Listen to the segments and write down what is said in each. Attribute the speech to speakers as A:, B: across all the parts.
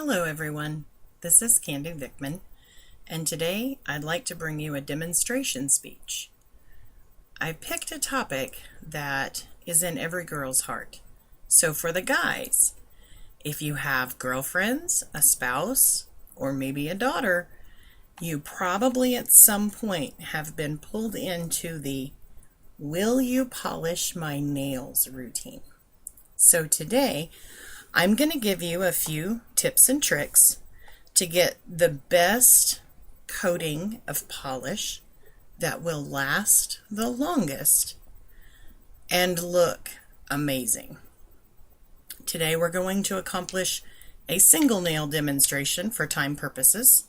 A: Hello everyone, this is CVickman, and today I'd like to bring you a demonstration speech. I picked a topic that is in every girl's heart. So for the guys, if you have girlfriends, a spouse, or maybe a daughter, you probably at some point have been pulled into the "will you polish my nails" routine. So today, I'm going to give you a few tips and tricks to get the best coating of polish that will last the longest and look amazing. Today we're going to accomplish a single nail demonstration for time purposes,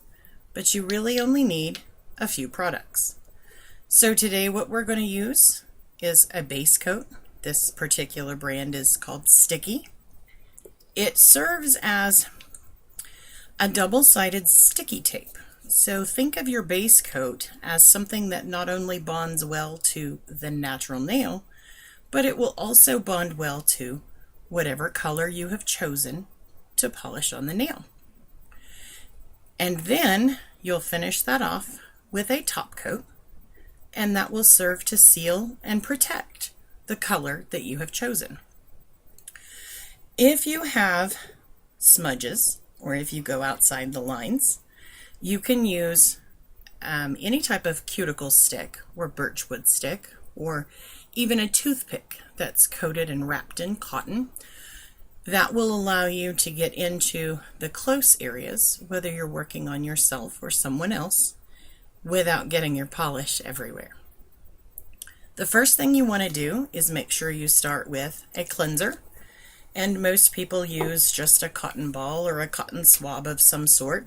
A: but you really only need a few products. So today what we're going to use is a base coat. This particular brand is called Sticky. It serves as a double-sided sticky tape. So think of your base coat as something that not only bonds well to the natural nail, but it will also bond well to whatever color you have chosen to polish on the nail. And then you'll finish that off with a top coat, and that will serve to seal and protect the color that you have chosen. If you have smudges, or if you go outside the lines, you can use any type of cuticle stick or birchwood stick, or even a toothpick that's coated and wrapped in cotton. That will allow you to get into the close areas, whether you're working on yourself or someone else, without getting your polish everywhere. The first thing you want to do is make sure you start with a cleanser. And most people use just a cotton ball or a cotton swab of some sort.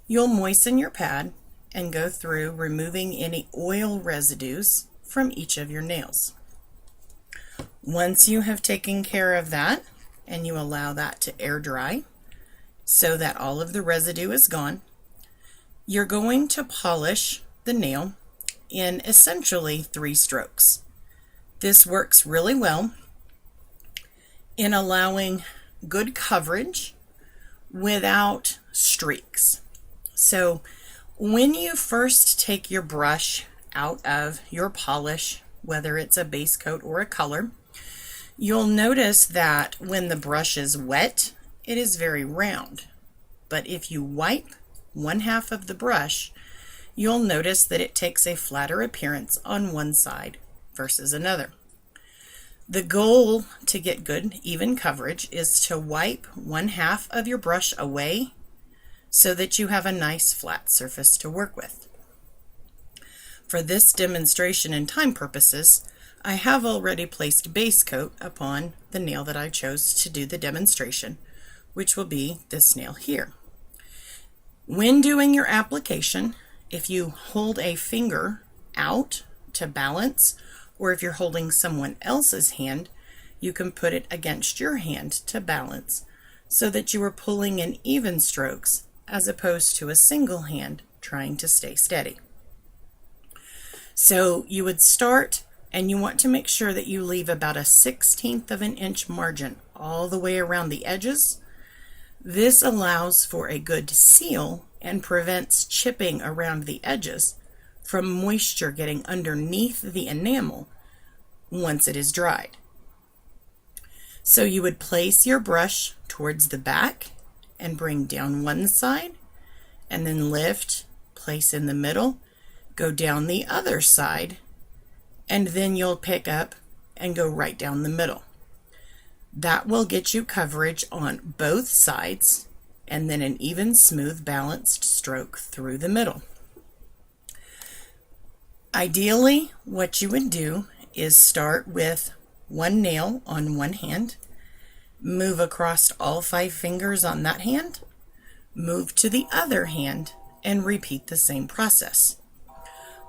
A: You'll moisten your pad and go through removing any oil residues from each of your nails. Once you have taken care of that and you allow that to air dry so that all of the residue is gone, you're going to polish the nail in essentially 3 strokes. This works really well in allowing good coverage without streaks. So when you first take your brush out of your polish, whether it's a base coat or a color, you'll notice that when the brush is wet, it is very round. But if you wipe one half of the brush, you'll notice that it takes a flatter appearance on one side versus another. The goal to get good, even coverage is to wipe one half of your brush away so that you have a nice flat surface to work with. For this demonstration and time purposes, I have already placed base coat upon the nail that I chose to do the demonstration, which will be this nail here. When doing your application, if you hold a finger out to balance, or if you're holding someone else's hand, you can put it against your hand to balance so that you are pulling in even strokes as opposed to a single hand trying to stay steady. So you would start, and you want to make sure that you leave about a 1/16 of an inch margin all the way around the edges. This allows for a good seal and prevents chipping around the edges from moisture getting underneath the enamel once it is dried. So you would place your brush towards the back and bring down one side, and then lift, place in the middle, go down the other side, and then you'll pick up and go right down the middle. That will get you coverage on both sides, and then an even, smooth, balanced stroke through the middle. Ideally, what you would do is start with one nail on one hand, move across all 5 fingers on that hand, move to the other hand, and repeat the same process.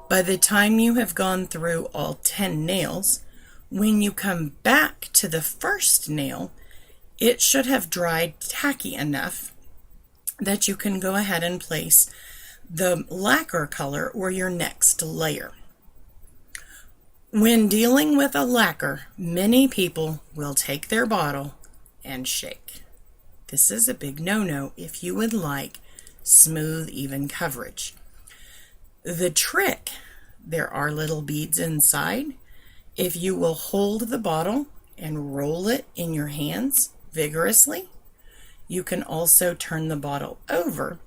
A: By the time you have gone through all 10 nails, when you come back to the first nail, it should have dried tacky enough that you can go ahead and place the lacquer color or your next layer. When dealing with a lacquer, many people will take their bottle and shake. This is a big no-no if you would like smooth, even coverage. The trick, there are little beads inside. If you will hold the bottle and roll it in your hands vigorously, you can also turn the bottle over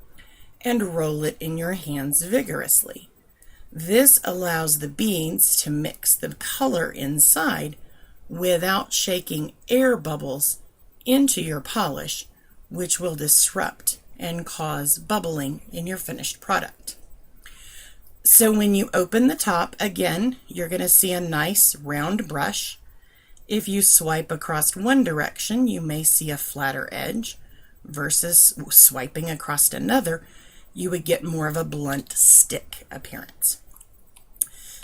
A: and roll it in your hands vigorously. This allows the beads to mix the color inside without shaking air bubbles into your polish, which will disrupt and cause bubbling in your finished product. So when you open the top, again, you're going to see a nice round brush. If you swipe across one direction, you may see a flatter edge, versus swiping across another, you would get more of a blunt stick appearance.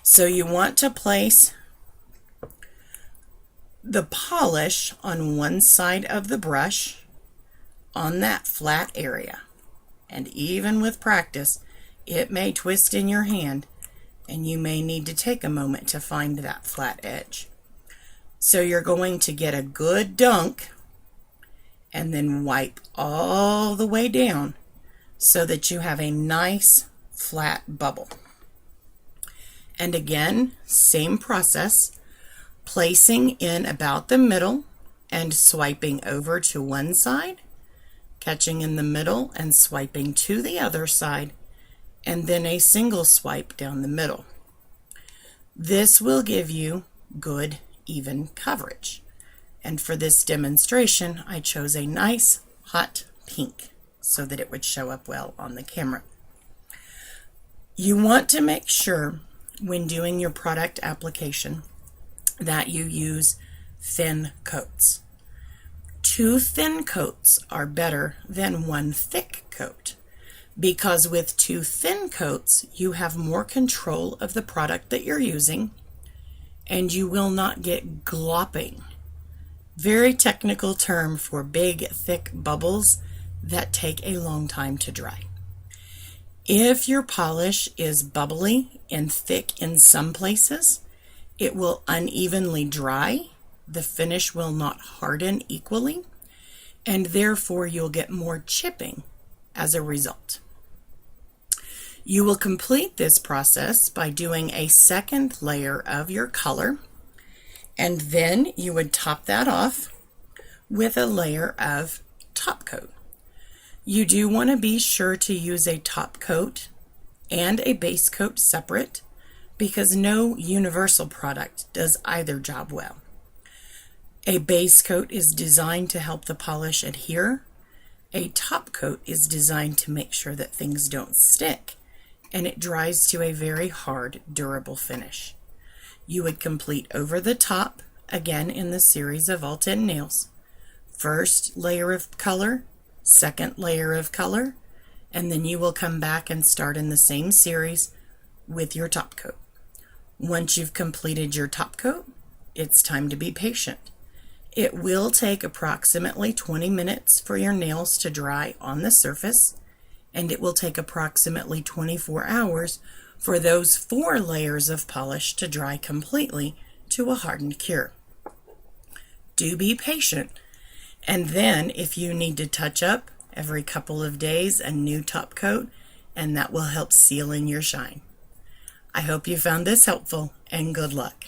A: So you want to place the polish on one side of the brush on that flat area. And even with practice, it may twist in your hand and you may need to take a moment to find that flat edge. So you're going to get a good dunk and then wipe all the way down so that you have a nice flat bubble. And again, same process, placing in about the middle and swiping over to one side, catching in the middle and swiping to the other side, and then a single swipe down the middle. This will give you good, even coverage. And for this demonstration, I chose a nice hot pink so that it would show up well on the camera. You want to make sure when doing your product application that you use thin coats. 2 thin coats are better than 1 thick coat, because with 2 thin coats you have more control of the product that you're using and you will not get glopping. Very technical term for big, thick bubbles that take a long time to dry. If your polish is bubbly and thick in some places, it will unevenly dry. The finish will not harden equally, and therefore you'll get more chipping as a result. You will complete this process by doing a second layer of your color, and then you would top that off with a layer of top coat. You do want to be sure to use a top coat and a base coat separate, because no universal product does either job well. A base coat is designed to help the polish adhere. A top coat is designed to make sure that things don't stick, and it dries to a very hard, durable finish. You would complete over the top, again in the series of all 10 nails. First layer of color, second layer of color, and then you will come back and start in the same series with your top coat. Once you've completed your top coat, it's time to be patient. It will take approximately 20 minutes for your nails to dry on the surface, and it will take approximately 24 hours for those 4 layers of polish to dry completely to a hardened cure. Do be patient, and then if you need to touch up every couple of days, a new top coat, and that will help seal in your shine. I hope you found this helpful, and good luck.